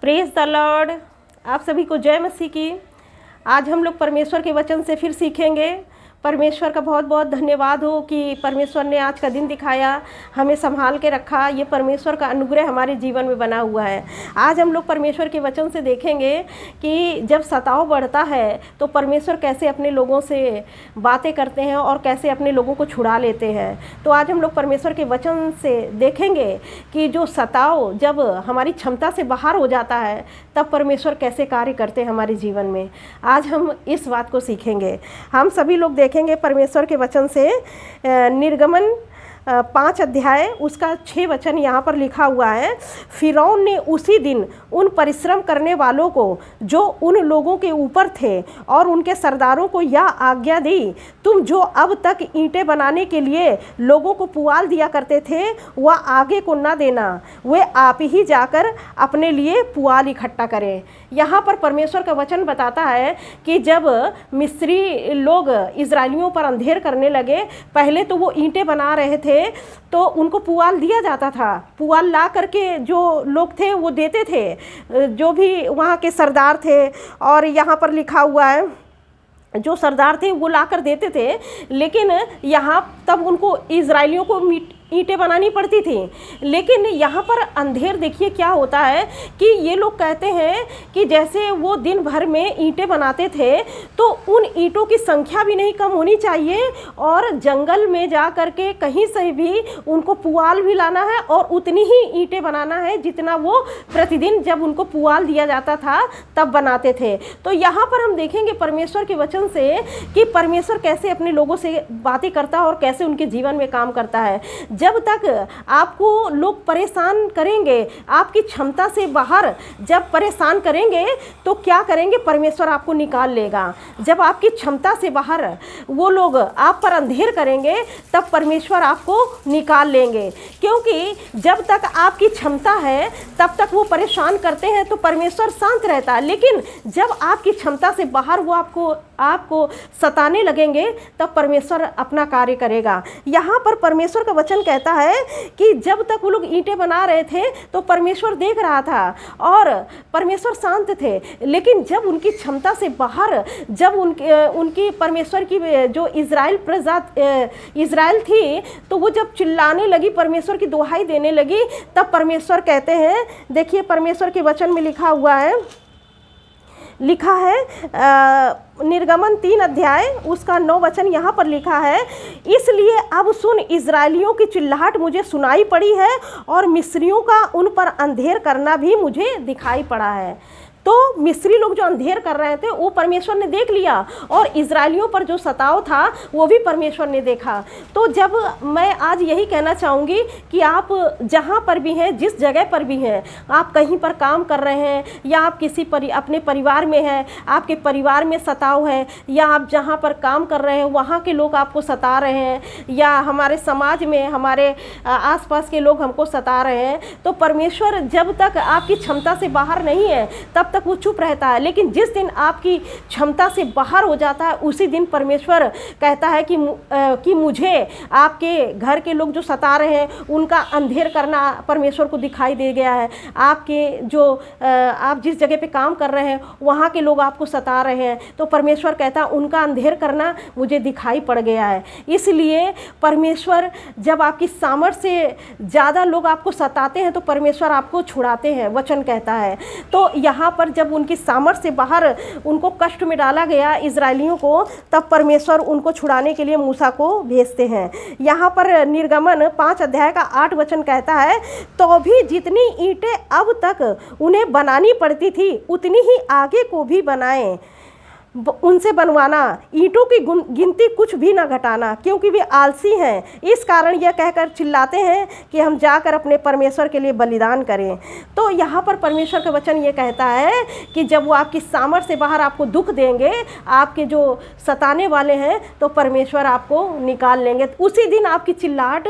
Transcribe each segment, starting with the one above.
Praise the Lord. आप सभी को जय मसीह की। आज हम लोग परमेश्वर के वचन से फिर सीखेंगे। परमेश्वर का बहुत बहुत धन्यवाद हो कि परमेश्वर ने आज का दिन दिखाया, हमें संभाल के रखा। ये परमेश्वर का अनुग्रह हमारे जीवन में बना हुआ है। आज हम लोग परमेश्वर के वचन से देखेंगे कि जब सताव बढ़ता है तो परमेश्वर कैसे अपने लोगों से बातें करते हैं और कैसे अपने लोगों को छुड़ा लेते हैं। तो आज हम लोग परमेश्वर के वचन से देखेंगे कि जो सताव जब हमारी क्षमता से बाहर हो जाता है तब परमेश्वर कैसे कार्य करते हैं हमारे जीवन में। आज हम इस बात को सीखेंगे। हम सभी लोग देखेंगे परमेश्वर के वचन से निर्गमन 5 अध्याय उसका 6 वचन यहाँ पर लिखा हुआ है। फिरौन ने उसी दिन उन परिश्रम करने वालों को जो उन लोगों के ऊपर थे और उनके सरदारों को यह आज्ञा दी, तुम जो अब तक ईंटें बनाने के लिए लोगों को पुआल दिया करते थे वह आगे को न देना, वे आप ही जाकर अपने लिए पुआल इकट्ठा करें। यहाँ पर परमेश्वर का वचन बताता है कि जब मिस्री लोग इजरायलियों पर अंधेर करने लगे, पहले तो वो ईंटें बना रहे थे तो उनको पुआल दिया जाता था। पुआल ला करके जो लोग थे वो देते थे, जो भी वहाँ के सरदार थे। और यहाँ पर लिखा हुआ है जो सरदार थे वो ला कर देते थे, लेकिन यहाँ तब उनको इजरायलियों को ईंटें बनानी पड़ती थी। लेकिन यहाँ पर अंधेर देखिए क्या होता है कि ये लोग कहते हैं कि जैसे वो दिन भर में ईंटें बनाते थे तो उन ईंटों की संख्या भी नहीं कम होनी चाहिए और जंगल में जा कर के कहीं से भी उनको पुआल भी लाना है और उतनी ही ईंटें बनाना है जितना वो प्रतिदिन जब उनको पुआल दिया जाता था तब बनाते थे। तो यहाँ पर हम देखेंगे परमेश्वर के वचन से कि परमेश्वर कैसे अपने लोगों से बातें करता है और कैसे उनके जीवन में काम करता है। जब तक आपको लोग परेशान करेंगे, आपकी क्षमता से बाहर जब परेशान करेंगे तो क्या करेंगे, परमेश्वर आपको निकाल लेगा। जब आपकी क्षमता से बाहर वो लोग आप पर अंधेर करेंगे तब परमेश्वर आपको निकाल लेंगे, क्योंकि जब तक आपकी क्षमता है तब तक वो परेशान करते हैं तो परमेश्वर शांत रहता है। लेकिन जब आपकी क्षमता से बाहर वो आपको सताने लगेंगे तब परमेश्वर अपना कार्य करेगा। यहाँ पर परमेश्वर का वचन कहता है कि जब तक वो लोग ईंटें बना रहे थे तो परमेश्वर देख रहा था और परमेश्वर शांत थे। लेकिन जब उनकी क्षमता से बाहर जब उनकी परमेश्वर की जो इज़राइल थी तो वो जब चिल्लाने लगी, परमेश्वर की दुहाई देने लगी, तब परमेश्वर कहते हैं, देखिए परमेश्वर के वचन में लिखा है निर्गमन 3 अध्याय उसका 9 वचन यहाँ पर लिखा है, इसलिए अब सुन, इजरायलियों की चिल्लाहट मुझे सुनाई पड़ी है और मिस्रियों का उन पर अंधेर करना भी मुझे दिखाई पड़ा है। तो मिस्री लोग जो अंधेर कर रहे थे वो परमेश्वर ने देख लिया और इजरायलियों पर जो सताव था वो भी परमेश्वर ने देखा। तो जब मैं आज यही कहना चाहूँगी कि आप जहाँ पर भी हैं, जिस जगह पर भी हैं, आप कहीं पर काम कर रहे हैं या आप अपने परिवार में हैं, आपके परिवार में सताव है, या आप जहाँ पर काम कर रहे हैं वहाँ के लोग आपको सता रहे हैं, या हमारे समाज में हमारे आसपास के लोग हमको सता रहे हैं, तो परमेश्वर जब तक आपकी क्षमता से बाहर नहीं है तब तक वो चुप रहता है। लेकिन जिस दिन आपकी क्षमता से बाहर हो जाता है उसी दिन परमेश्वर कहता है कि मुझे आपके घर के लोग जो सता रहे हैं उनका अंधेर करना परमेश्वर को दिखाई दे गया है। आप जिस जगह पे काम कर रहे हैं वहाँ के लोग आपको सता रहे हैं, तो परमेश्वर कहता है उनका अंधेर करना मुझे दिखाई पड़ गया है। इसलिए परमेश्वर जब आपकी सामर्थ्य से ज़्यादा लोग आपको सताते हैं तो परमेश्वर आपको छुड़ाते हैं, वचन कहता है। तो यहाँ पर जब उनकी सामर्थ्य से बाहर उनको कष्ट में डाला गया इजरायलियों को, तब परमेश्वर उनको छुड़ाने के लिए मूसा को भेजते हैं। यहाँ पर निर्गमन 5 अध्याय का 8 वचन कहता है, तो भी जितनी ईंटें अब तक उन्हें बनानी पड़ती थी उतनी ही आगे को भी बनाएं, उनसे बनवाना, ईंटों की गिनती कुछ भी ना घटाना, क्योंकि वे आलसी हैं। इस कारण यह कहकर चिल्लाते हैं कि हम जाकर अपने परमेश्वर के लिए बलिदान करें। तो यहाँ पर परमेश्वर का वचन ये कहता है कि जब वो आपकी सामर्थ्य से बाहर आपको दुख देंगे, आपके जो सताने वाले हैं, तो परमेश्वर आपको निकाल लेंगे। उसी दिन आपकी चिल्लाहट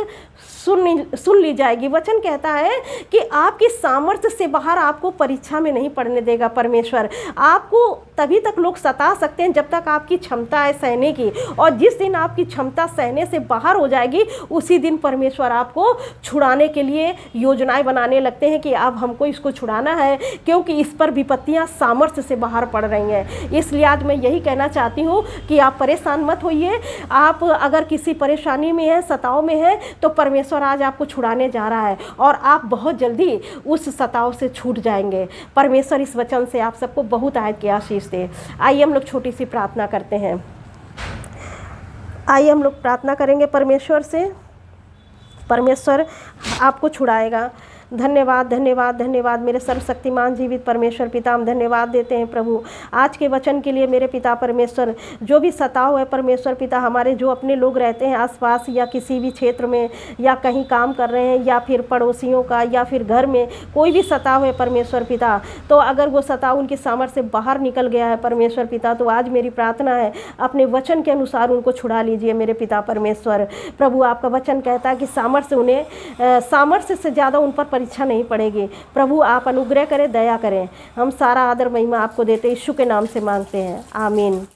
सुन ली जाएगी। वचन कहता है कि आपकी सामर्थ्य से बाहर आपको परीक्षा में नहीं पड़ने देगा परमेश्वर। आपको तभी तक लोग सता सकते हैं जब तक आपकी क्षमता है सहने की, और जिस दिन आपकी क्षमता सहने से बाहर हो जाएगी उसी दिन परमेश्वर आपको छुड़ाने के लिए योजनाएं बनाने लगते हैं कि अब हमको इसको छुड़ाना है, क्योंकि इस पर विपत्तियां सामर्थ्य से बाहर पड़ रही हैं। इसलिए आज मैं यही कहना चाहती हूँ कि आप परेशान मत होइए। आप अगर किसी परेशानी में हैं, सताव में हैं, तो परमेश्वर आज आपको छुड़ाने जा रहा है और आप बहुत जल्दी उस सताव से छूट जाएंगे। परमेश्वर इस वचन से आप सबको बहुत आयत की आशीष दे। आइए हम लोग छोटी सी प्रार्थना करते हैं। आइए हम लोग प्रार्थना करेंगे परमेश्वर से। परमेश्वर आपको छुड़ाएगा। धन्यवाद धन्यवाद धन्यवाद मेरे सर्वशक्तिमान जीवित परमेश्वर पिता, हम धन्यवाद देते हैं प्रभु आज के वचन के लिए। मेरे पिता परमेश्वर, जो भी सताव है परमेश्वर पिता, हमारे जो अपने लोग रहते हैं आसपास या किसी भी क्षेत्र में या कहीं काम कर रहे हैं या फिर पड़ोसियों का या फिर घर में कोई भी सताव है परमेश्वर पिता, तो अगर वो सताव उनकी सामर्थ्य से बाहर निकल गया है परमेश्वर पिता, तो आज मेरी प्रार्थना है अपने वचन के अनुसार उनको छुड़ा लीजिए मेरे पिता परमेश्वर। प्रभु आपका वचन कहता है कि सामर्थ्य से ज़्यादा उन पर परीक्षा नहीं पड़ेगी। प्रभु आप अनुग्रह करें, दया करें। हम सारा आदर महिमा आपको देते यीशु के नाम से मांगते हैं, आमीन।